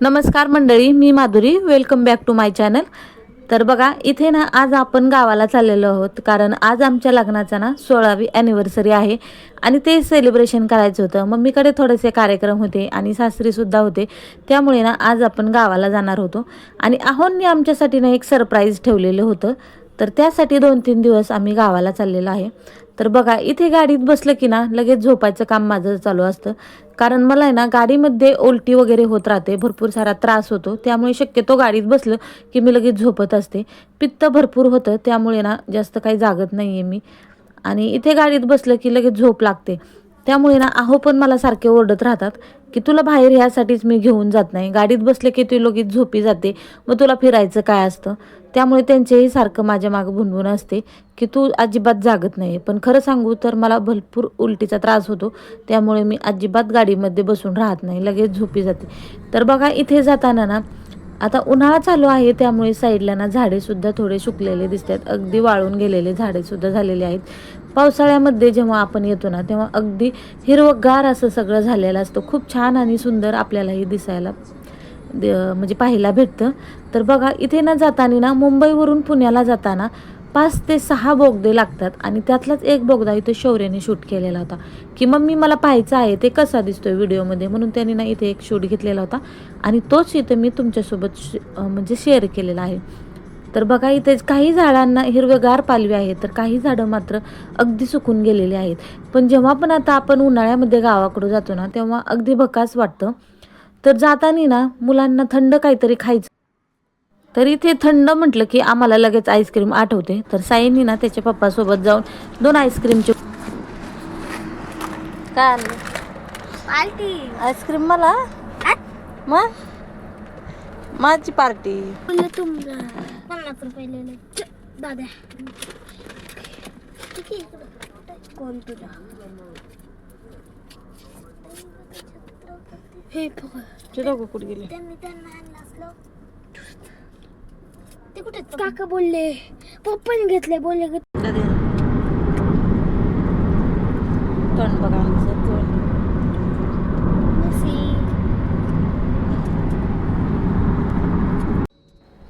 नमस्कार मंडळी, मी Madhuri. Welcome back to my channel. तर बघा, इथे ना आज आपण गावाला चाललेलो आहोत, कारण आज आमच्या लग्नाचा ना 16वी ॲनिव्हर्सरी आहे आणि ते सेलिब्रेशन करायचं होतं. मम्मीकडे थोडेसे कार्यक्रम होते आणि सासरीसुद्धा होते, त्यामुळे ना आज आपण गावाला जाणार होतो. आणि आहोंनी आमच्यासाठी ना एक सरप्राईज ठेवलेलं होतं, तर त्यासाठी 2-3 दिवस आम्ही गावाला चाललेलो आहे. तर बघा, इथे गाडीत बसलं की ना लगेच झोपायचं काम माझं चालू असतं, कारण मला आहे ना गाडीमध्ये उलटी वगैरे होत राहते, भरपूर सारा त्रास होतो. त्यामुळे शक्यतो गाडीत बसलं की मी लगेच झोपत असते. पित्त भरपूर होतं, त्यामुळे ना जास्त काही जागत नाही आहे मी. आणि इथे गाडीत बसलं की लगेच झोप लागते. त्यामुळे ना आहो पण मला सारखे ओरडत राहतात की तुला बाहेर ह्यासाठीच मी घेऊन जात नाही, गाडीत बसले की तू लगेच झोपी जाते, मग तुला फिरायचं काय असतं. त्यामुळे त्यांचेही सारखं माझ्या मागं भुणभुण असते की तू अजिबात जागत नाही. पण खरं सांगू तर मला भरपूर उलटीचा त्रास होतो, त्यामुळे मी अजिबात गाडीमध्ये बसून राहत नाही, लगेच झोपी जाते. तर बघा, इथे जाताना ना आता उन्हाळा चालू आहे, त्यामुळे साईडला ना झाडेसुद्धा थोडे सुकलेले दिसतात, अगदी वाळून गेलेले झाडेसुद्धा झालेले आहेत. पावसाळ्यामध्ये जेव्हा आपण येतो ना तेव्हा अगदी हिरवंगार असं सगळं झालेलं असतं, खूप छान आणि सुंदर आपल्यालाही दिसायला म्हणजे पाहायला भेटतं. तर बघा, इथे ना जाताना ना मुंबईवरून पुण्याला जाताना 5 ते 6 बोगदे लागतात आणि त्यातलाच एक बोगदा इथे शौर्याने शूट केलेला होता की मम्मी मला पाहायचं आहे ते कसा दिसतोय व्हिडिओमध्ये, म्हणून त्यांनी ना इथे एक शूट घेतलेला होता आणि तोच इथे मी तुमच्यासोबत म्हणजे शेअर केलेला आहे. तर बघा, इथे काही झाडांना हिरवेगार पालवी आहेत, तर काही झाडं मात्र अगदी सुकून गेलेली आहेत. पण जेव्हा पण आता आपण उन्हाळ्यामध्ये गावाकडे जातो ना तेव्हा अगदी भकास वाटतं. तर जाताना ना मुलांना थंड काहीतरी खायचं, तर इथे थंड म्हटलं की आम्हाला लगेच आईस्क्रीम आठवते. तर साईंनी ना त्याच्या पप्पासोबत जाऊन 2 आईस्क्रीमचे काय आणलं, पार्टी आईस्क्रीम मला मग माझी पार्टी. तुमचा 50 रुपये लिहिले दादा. कोण तुझा हे दोघं कुठे गेले? त्यांना आणलं असलं ते कुठे काका बोलले, पप्पाने घेतले, बोलले तोंड बघा आमचं तोंड.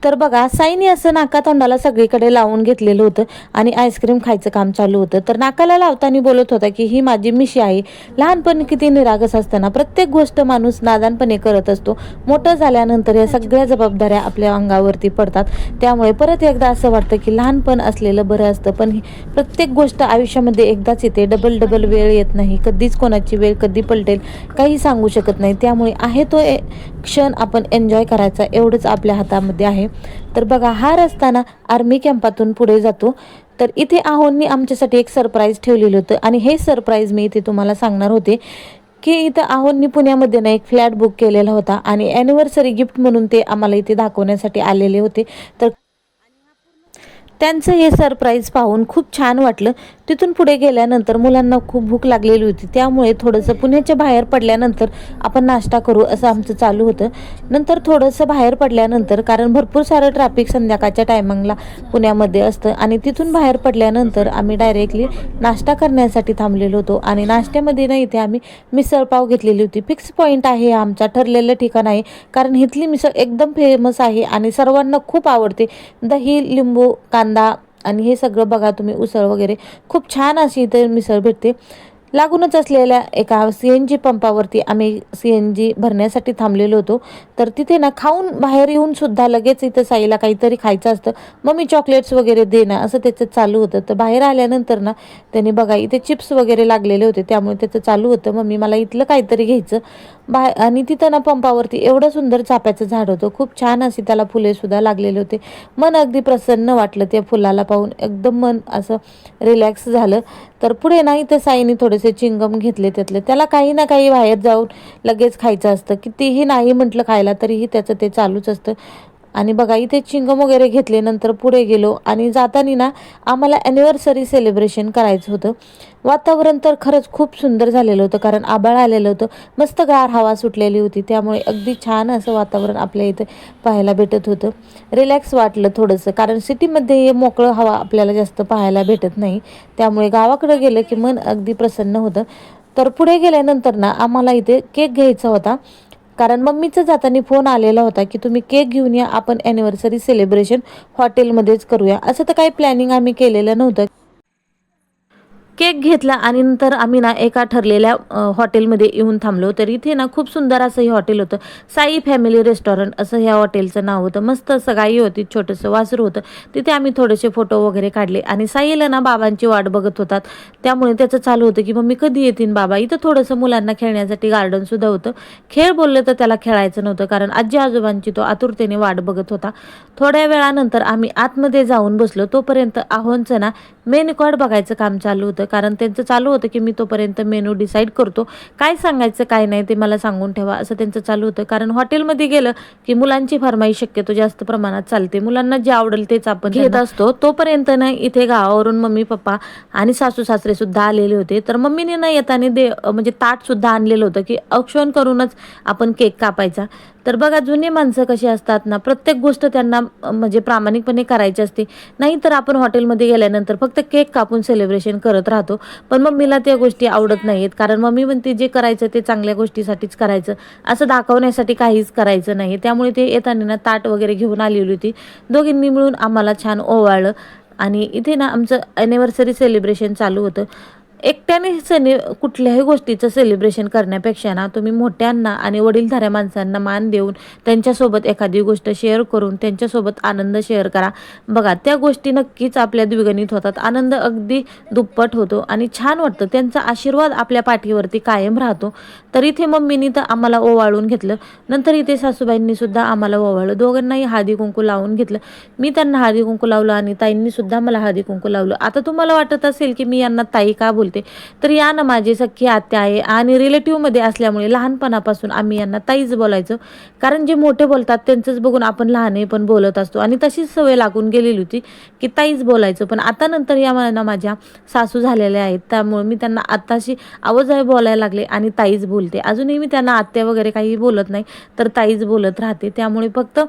तर बघा, साईने असं नाका तोंडाला सगळीकडे लावून घेतलेलं होतं आणि आईस्क्रीम खायचं काम चालू होतं. तर नाकाला लावताना बोलत होता की ही माझी मिशी आहे. लहानपणी किती निरागस असताना प्रत्येक गोष्ट माणूस नादानपणे करत असतो, मोठं झाल्यानंतर या सगळ्या जबाबदाऱ्या आपल्या अंगावरती पडतात. त्यामुळे परत एकदा असं वाटतं की लहानपण असलेलं बरं असतं. पण ही प्रत्येक गोष्ट आयुष्यामध्ये एकदाच येते, डबल वेळ येत नाही. कधीच कोणाची वेळ कधी पलटेल काही सांगू शकत नाही. त्यामुळे आहे तो क्षण आपण एन्जॉय करायचा, एवढंच आपल्या हातामध्ये आहे. तर बघा, हा रस्ता ना आर्मी कॅम्पातून पुढे जातो. तर इथे आहोंनी आमच्यासाठी एक सरप्राईज ठेवलेलं होतं आणि हे सरप्राईज मी इथे तुम्हाला सांगणार होते की इथं आहोंनी पुण्यामध्ये ना एक फ्लॅट बुक केलेला होता आणि ॲनिव्हर्सरी गिफ्ट म्हणून ते आम्हाला इथे दाखवण्यासाठी आलेले होते. तर त्यांचं हे सरप्राईज पाहून खूप छान वाटलं. तिथून पुढे गेल्यानंतर मुलांना खूप भूक लागलेली होती, त्यामुळे थोडंसं पुण्याच्या बाहेर पडल्यानंतर आपण नाश्ता करू असं आमचं चालू होतं. नंतर थोडंसं बाहेर पडल्यानंतर, कारण भरपूर सारं ट्रॅफिक संध्याकाळच्या टायमिंगला पुण्यामध्ये असतं, आणि तिथून बाहेर पडल्यानंतर आम्ही डायरेक्टली नाश्ता करण्यासाठी थांबलेलो होतो. आणि नाश्त्यामध्ये ना इथे आम्ही मिसळपाव घेतलेली होती. फिक्स पॉईंट आहे आमचा, ठरलेलं ठिकाण आहे, कारण इथली मिसळ एकदम फेमस आहे आणि सर्वांना खूप आवडते. दही, लिंबू, कांदा आणि हे सगळं बघा तुम्ही, उसळ वगैरे खूप छान अशी इथे मिसळ भेटते. लागूनच असलेल्या एका CNG पंपावरती आम्ही CNG भरण्यासाठी थांबलेलो होतो. तर तिथे ना खाऊन बाहेर येऊन सुद्धा लगेच इथं साईला काहीतरी खायचं असतं, मम्मी चॉकलेट्स वगैरे दे ना, असं त्याचं चालू होतं. तर बाहेर आल्यानंतर ना त्यांनी बघा इथे चिप्स वगैरे लागलेले होते, त्यामुळे त्याचं चालू होतं मम्मी मला इथलं काहीतरी घ्यायचं आणि तिथं ना पंपावरती एवढं सुंदर चाफ्याचं झाड होतं, खूप छान अशी त्याला फुलेसुद्धा लागलेले होते. मन अगदी प्रसन्न वाटलं त्या फुलाला पाहून, एकदम मन असं रिलॅक्स झालं. तर पुढे ना इथं साईने थोडेसे चिंगम घेतले त्यातले, त्याला काही ना काही बाहेर जाऊन लगेच खायचं असतं, कितीही नाही म्हटलं खायला तरीही त्याचं ते चालूच असतं. आणि बघा इथे चिंगम वगैरे घेतले, नंतर पुढे गेलो आणि जाताना ना आम्हाला ॲनिव्हर्सरी सेलिब्रेशन करायचं होतं. वातावरण तर खरंच खूप सुंदर झालेलं होतं, कारण आभाळ आलेलं होतं, मस्त गार हवा सुटलेली होती, त्यामुळे अगदी छान असं वातावरण आपल्या इथे पाहायला भेटत होतं. रिलॅक्स वाटलं थोडंसं, कारण सिटीमध्ये हे मोकळं हवा आपल्याला जास्त पाहायला भेटत नाही, त्यामुळे गावाकडे गेलं की मन अगदी प्रसन्न होतं. तर पुढे गेल्यानंतर ना आम्हाला इथे केक घ्यायचा होता, कारण मम्मीचं जाताना फोन आलेला होता की तुम्ही केक घेऊन या, आपण ॲनिव्हर्सरी सेलिब्रेशन हॉटेलमध्येच करूया. असं तर काही प्लॅनिंग आम्ही केलेलं नव्हतं. केक घेतला आणि नंतर आम्ही ना एका ठरलेल्या हॉटेलमध्ये येऊन थांबलो. तर इथे ना खूप सुंदर असं हे हॉटेल होतं. साई फॅमिली रेस्टॉरंट असं ह्या हॉटेलचं नाव होतं. मस्त असं गाई होती, छोटंसं वासरू होतं. तिथे आम्ही थोडेसे फोटो वगैरे काढले आणि साईला ना बाबांची वाट बघत होतात. त्यामुळे त्याचं चालू होतं की मम्मी कधी येतील बाबा. इथं थोडंसं मुलांना खेळण्यासाठी गार्डनसुद्धा होतं. खेळ बोललं तर त्याला खेळायचं नव्हतं, कारण आजी आजोबांची तो आतुरतेने वाट बघत होता. थोड्या वेळानंतर आम्ही आतमध्ये जाऊन बसलो. तोपर्यंत आहोंचं ना मेनू कार्ड बघायचं काम चालू होतं, कारण त्यांचं चालू होतं की मी तोपर्यंत मेनू डिसाईड करतो, काय सांगायचं काय नाही ते मला सांगून ठेवा, असं त्यांचं चालू होतं. कारण हॉटेलमध्ये गेलं की मुलांची फरमाईश शक्यतो जास्त प्रमाणात चालते. मुलांना जे आवडेल तेच आपण घेत असतो. तोपर्यंत ना इथे गावावरून मम्मी पप्पा आणि सासू सासरे सुद्धा आलेले होते. तर मम्मीने ना येताना म्हणजे ताट सुद्धा आणलेलं होतं की औक्षण करूनच आपण केक कापायचा. तर बघा जुनी माणसं कशी असतात ना, प्रत्येक गोष्ट त्यांना म्हणजे प्रामाणिकपणे करायची असते. नाहीतर आपण हॉटेलमध्ये गेल्यानंतर फक्त केक कापून सेलिब्रेशन करत राहतो. पण मम्मीला त्या गोष्टी आवडत नाहीत, कारण मम्मी म्हणते जे करायचं ते चांगल्या गोष्टीसाठीच करायचं, असं दाखवण्यासाठी काहीच करायचं नाही. त्यामुळे ते येताना ना ताट वगैरे घेऊन आलेली होती. दोघींनी मिळून आम्हाला छान ओवाळलं आणि इथे ना आमचं ॲनिव्हर्सरी सेलिब्रेशन चालू होतं. एकट्याने कुठल्याही गोष्टीचं सेलिब्रेशन करण्यापेक्षा ना तुम्ही मोठ्यांना आणि वडीलधाऱ्या माणसांना मान देऊन त्यांच्यासोबत एखादी गोष्ट शेअर करून त्यांच्यासोबत आनंद शेअर करा. बघा त्या गोष्टी नक्कीच आपल्या द्विगुणित होतात. आनंद अगदी दुप्पट होतो आणि छान वाटतं. त्यांचा आशीर्वाद आपल्या पाठीवरती कायम राहतो. तर इथे मम्मीनी तर आम्हाला ओवाळून घेतलं. नंतर इथे सासूबाईंनी सुद्धा आम्हाला ओवाळलं. दोघांनाही हळदी कुंकू लावून घेतलं. मी त्यांना हळदी कुंकू लावलं आणि ताईंनी सुद्धा मला हळदी कुंकू लावलं. आता तुम्हाला वाटत असेल की मी यांना ताई का बोलते, तर या ना माझी सख्खी आत्या आहे आणि रिलेटिव्हमध्ये असल्यामुळे लहानपणापासून आम्ही यांना ताईच बोलायचो. कारण जे मोठे बोलतात त्यांचंच बघून आपण लहानही पण बोलत असतो आणि तशीच सवय लागून गेलेली होती की ताईच बोलायचं. पण आता नंतर या मला माझ्या सासू झालेल्या आहेत, त्यामुळे मी त्यांना आत्ताशी आवाजाने बोलायला लागले आणि ताईच बोलते. अजूनही मी त्यांना आत्या वगैरे काही बोलत नाही, तर ताईच बोलत राहते. त्यामुळे फक्त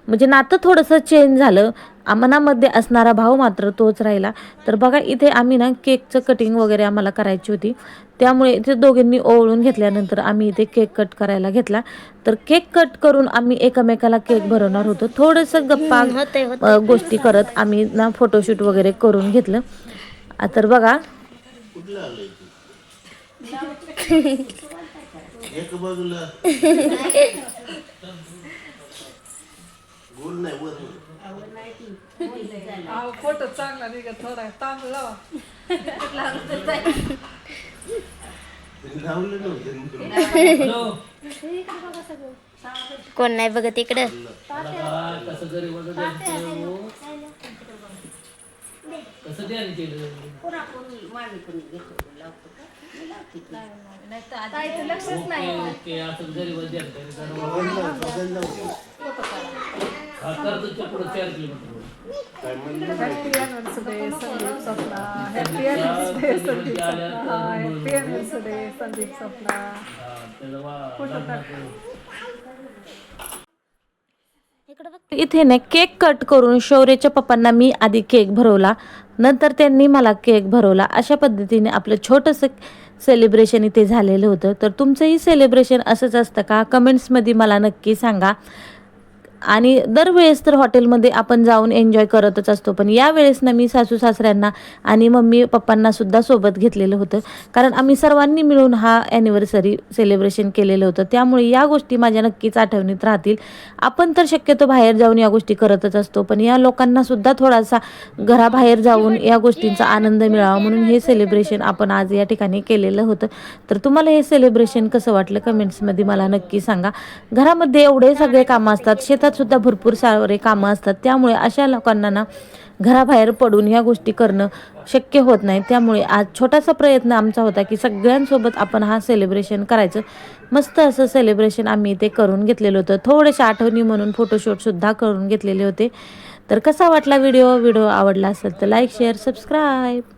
म्हणजे नातं थोडंसं चेंज झालं, मनामध्ये असणारा भाव मात्र तोच राहिला. तर बघा इथे आम्ही ना केकचं कटिंग वगैरे आम्हाला करायची होती, त्यामुळे इथे दोघींनी ओवळून घेतल्यानंतर आम्ही इथे केक कट करायला घेतला. तर केक कट करून आम्ही एकमेकाला केक भरवणार होतो. थोडंसं गप्पा गोष्टी करत आम्ही ना फोटोशूट वगैरे करून घेतलं. तर बघा फोटो चांगला निघत, थोडा तांदूळ लावा. कोण नाही बघत इकडं. लक्षच नाही. Happy anniversary Sandeep Swapna, happy anniversary Sandeep Swapna, happy anniversary Sandeep Swapna. इथे ना केक कट करून शौर्यच्या पप्पांना मी आधी केक भरवला, नंतर त्यांनी मला केक भरवला. अशा पद्धतीने आपलं छोटंसं सेलिब्रेशन इथे झालेलं होतं. तर तुमचंही सेलिब्रेशन असंच असतं का? कमेंट्समध्ये मला नक्की सांगा. आणि दरवेळेस तर हॉटेलमध्ये आपण जाऊन एन्जॉय करतच असतो, पण यावेळेस ना मी सासू सासऱ्यांना आणि मम्मी पप्पांना सुद्धा सोबत घेतलेलं होतं, कारण आम्ही सर्वांनी मिळून हा ॲनिव्हर्सरी सेलिब्रेशन केलेलं होतं. त्यामुळे या गोष्टी माझ्या नक्कीच आठवणीत राहतील. आपण तर शक्यतो बाहेर जाऊन या गोष्टी करतच असतो, पण या लोकांना सुद्धा थोडासा घराबाहेर जाऊन या गोष्टींचा आनंद मिळावा म्हणून हे सेलिब्रेशन आपण आज या ठिकाणी केलेलं होतं. तर तुम्हाला हे सेलिब्रेशन कसं वाटलं कमेंट्समध्ये मला नक्की सांगा. घरामध्ये एवढे सगळे कामं असतात, शेतात सुद्धा भरपूर सारे कामं असतात, त्यामुळे अशा लोकांना ना घराबाहेर पडून ह्या गोष्टी करणं शक्य होत नाही. त्यामुळे आज छोटासा प्रयत्न आमचा होता की सगळ्यांसोबत आपण हा सेलिब्रेशन करायचं. मस्त असं सेलिब्रेशन आम्ही इथे करून घेतलेलं होतं. थोडेशा आठवणी म्हणून फोटोशूटसुद्धा करून घेतलेले होते. तर कसा वाटला व्हिडिओ आवडला असेल तर लाईक शेअर सबस्क्राईब.